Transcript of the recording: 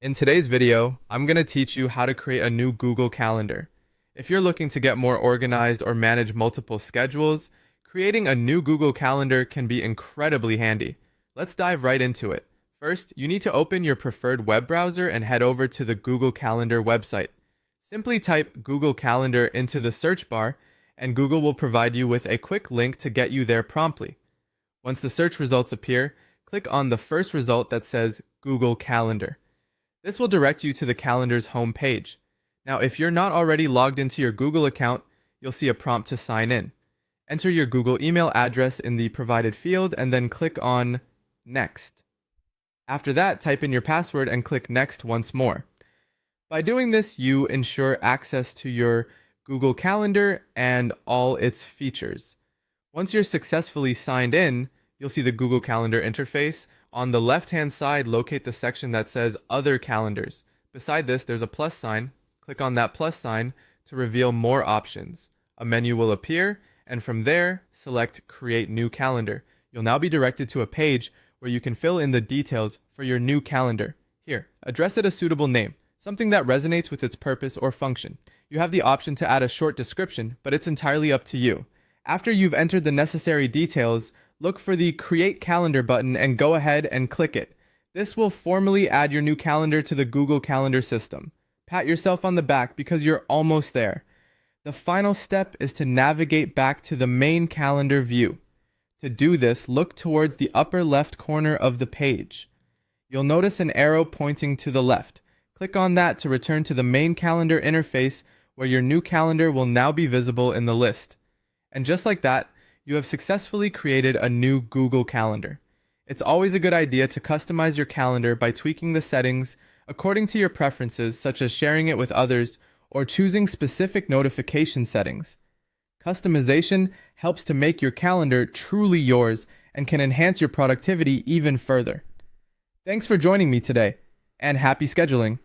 In today's video, I'm going to teach you how to create a new Google Calendar. If you're looking to get more organized or manage multiple schedules, creating a new Google Calendar can be incredibly handy. Let's dive right into it. First, you need to open your preferred web browser and head over to the Google Calendar website. Simply type Google Calendar into the search bar, and Google will provide you with a quick link to get you there promptly. Once the search results appear, click on the first result that says Google Calendar. This will direct you to the calendar's home page. Now, if you're not already logged into your Google account, you'll see a prompt to sign in. Enter your Google email address in the provided field and then click on Next. After that, type in your password and click Next once more. By doing this, you ensure access to your Google Calendar and all its features. Once you're successfully signed in, you'll see the Google Calendar interface. On the left-hand side, locate the section that says Other Calendars. Beside this, there's a plus sign. Click on that plus sign to reveal more options. A menu will appear, and from there, select Create New Calendar. You'll now be directed to a page where you can fill in the details for your new calendar. Here, address it a suitable name, something that resonates with its purpose or function. You have the option to add a short description, but it's entirely up to you. After you've entered the necessary details, look for the Create Calendar button and go ahead and click it. This will formally add your new calendar to the Google Calendar system. Pat yourself on the back because you're almost there. The final step is to navigate back to the main calendar view. To do this, look towards the upper left corner of the page. You'll notice an arrow pointing to the left. Click on that to return to the main calendar interface where your new calendar will now be visible in the list. And just like that, you have successfully created a new Google Calendar. It's always a good idea to customize your calendar by tweaking the settings according to your preferences, such as sharing it with others or choosing specific notification settings. Customization helps to make your calendar truly yours and can enhance your productivity even further. Thanks for joining me today, and happy scheduling!